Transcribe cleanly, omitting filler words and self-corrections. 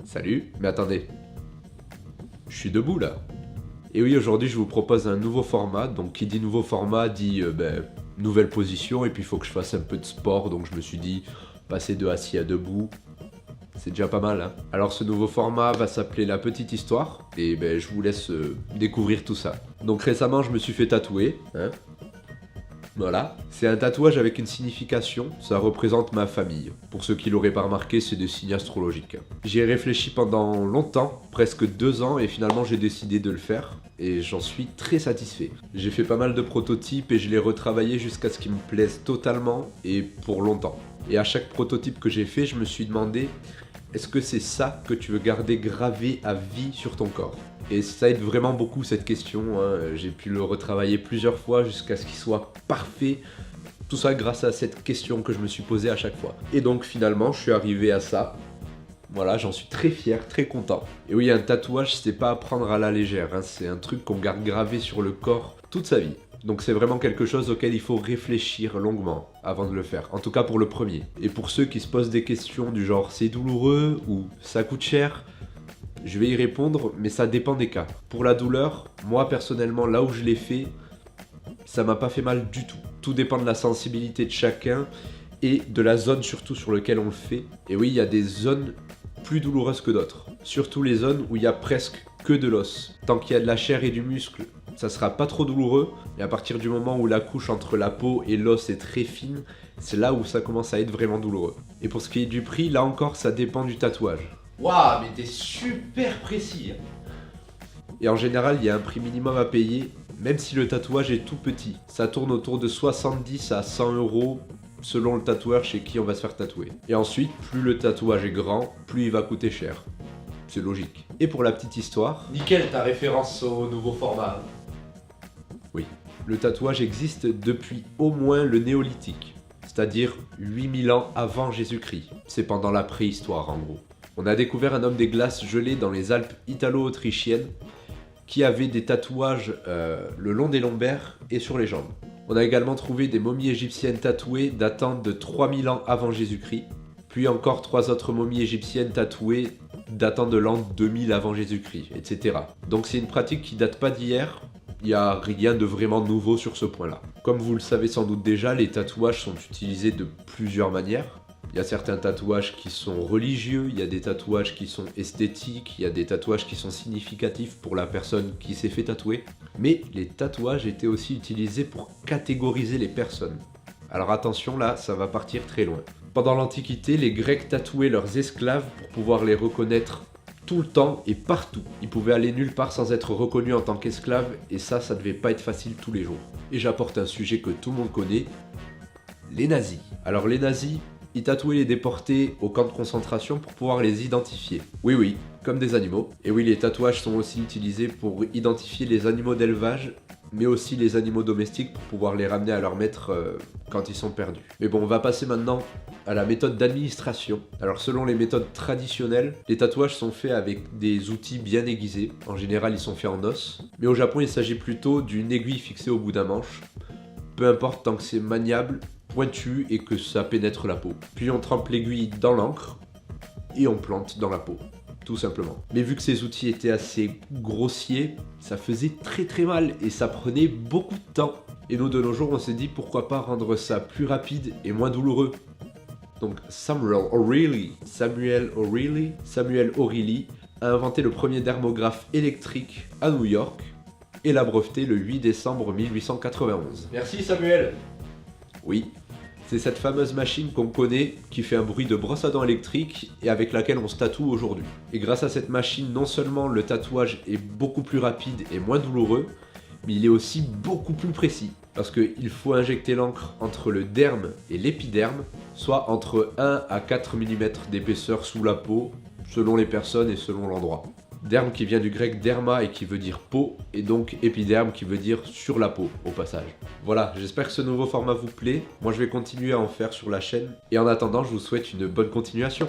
Salut, mais attendez, je suis debout là. Et oui, aujourd'hui je vous propose un nouveau format, donc qui dit nouveau format dit nouvelle position, et puis il faut que je fasse un peu de sport, donc je me suis dit passer de assis à debout, c'est déjà pas mal. Hein. Alors ce nouveau format va s'appeler La Petite Histoire, et je vous laisse découvrir tout ça. Donc récemment je me suis fait tatouer, hein. Voilà, c'est un tatouage avec une signification, ça représente ma famille. Pour ceux qui l'auraient pas remarqué, c'est des signes astrologiques. J'y ai réfléchi pendant longtemps, presque 2 ans, et finalement j'ai décidé de le faire, et j'en suis très satisfait. J'ai fait pas mal de prototypes et je l'ai retravaillé jusqu'à ce qu'il me plaise totalement et pour longtemps. Et à chaque prototype que j'ai fait, je me suis demandé, est-ce que c'est ça que tu veux garder gravé à vie sur ton corps? Et ça aide vraiment beaucoup cette question, hein. J'ai pu le retravailler plusieurs fois jusqu'à ce qu'il soit parfait. Tout ça grâce à cette question que je me suis posée à chaque fois. Et donc finalement, je suis arrivé à ça. Voilà, j'en suis très fier, très content. Et oui, un tatouage, c'est pas à prendre à la légère, hein. C'est un truc qu'on garde gravé sur le corps toute sa vie. Donc c'est vraiment quelque chose auquel il faut réfléchir longuement avant de le faire, en tout cas pour le premier. Et pour ceux qui se posent des questions du genre c'est douloureux ou ça coûte cher, je vais y répondre, mais ça dépend des cas. Pour la douleur, moi personnellement, là où je l'ai fait, ça m'a pas fait mal du tout. Tout dépend de la sensibilité de chacun et de la zone surtout sur laquelle on le fait. Et oui, il y a des zones plus douloureuses que d'autres. Surtout les zones où il y a presque que de l'os. Tant qu'il y a de la chair et du muscle, ça sera pas trop douloureux. Et à partir du moment où la couche entre la peau et l'os est très fine, c'est là où ça commence à être vraiment douloureux. Et pour ce qui est du prix, là encore, ça dépend du tatouage. Waouh, mais t'es super précis. Et en général, il y a un prix minimum à payer, même si le tatouage est tout petit. Ça tourne autour de 70 à 100 euros selon le tatoueur chez qui on va se faire tatouer. Et ensuite, plus le tatouage est grand, plus il va coûter cher. C'est logique. Et pour la petite histoire... Nickel ta référence au nouveau format. Oui. Le tatouage existe depuis au moins le néolithique, c'est-à-dire 8000 ans avant Jésus-Christ. C'est pendant la préhistoire en gros. On a découvert un homme des glaces gelé dans les Alpes italo-autrichiennes qui avait des tatouages le long des lombaires et sur les jambes. On a également trouvé des momies égyptiennes tatouées datant de 3000 ans avant Jésus-Christ, puis encore 3 autres momies égyptiennes tatouées datant de l'an 2000 avant Jésus-Christ, etc. Donc c'est une pratique qui date pas d'hier, il n'y a rien de vraiment nouveau sur ce point-là. Comme vous le savez sans doute déjà, les tatouages sont utilisés de plusieurs manières. Il y a certains tatouages qui sont religieux, il y a des tatouages qui sont esthétiques, il y a des tatouages qui sont significatifs pour la personne qui s'est fait tatouer. Mais les tatouages étaient aussi utilisés pour catégoriser les personnes. Alors attention là, ça va partir très loin. Pendant l'Antiquité, les Grecs tatouaient leurs esclaves pour pouvoir les reconnaître tout le temps et partout. Ils pouvaient aller nulle part sans être reconnus en tant qu'esclaves, et ça devait pas être facile tous les jours. Et j'apporte un sujet que tout le monde connaît, les nazis. Alors les nazis, ils tatouaient les déportés au camp de concentration pour pouvoir les identifier. Oui, comme des animaux. Et oui, les tatouages sont aussi utilisés pour identifier les animaux d'élevage, mais aussi les animaux domestiques pour pouvoir les ramener à leur maître quand ils sont perdus. Mais bon, on va passer maintenant à la méthode d'administration. Alors selon les méthodes traditionnelles, les tatouages sont faits avec des outils bien aiguisés. En général, ils sont faits en os. Mais au Japon, il s'agit plutôt d'une aiguille fixée au bout d'un manche. Peu importe, tant que c'est maniable, pointu et que ça pénètre la peau. Puis on trempe l'aiguille dans l'encre et on plante dans la peau, tout simplement. Mais vu que ces outils étaient assez grossiers, ça faisait très mal et ça prenait beaucoup de temps. Et nous de nos jours on s'est dit pourquoi pas rendre ça plus rapide et moins douloureux. Donc Samuel O'Reilly a inventé le premier dermographe électrique à New York et l'a breveté le 8 décembre 1891. Merci Samuel. Oui, c'est cette fameuse machine qu'on connaît qui fait un bruit de brosse à dents électrique et avec laquelle on se tatoue aujourd'hui. Et grâce à cette machine, non seulement le tatouage est beaucoup plus rapide et moins douloureux, mais il est aussi beaucoup plus précis. Parce qu'il faut injecter l'encre entre le derme et l'épiderme, soit entre 1 à 4 mm d'épaisseur sous la peau, selon les personnes et selon l'endroit. Derme qui vient du grec derma et qui veut dire peau, et donc épiderme qui veut dire sur la peau au passage. Voilà, j'espère que ce nouveau format vous plaît. Moi je vais continuer à en faire sur la chaîne, et en attendant je vous souhaite une bonne continuation.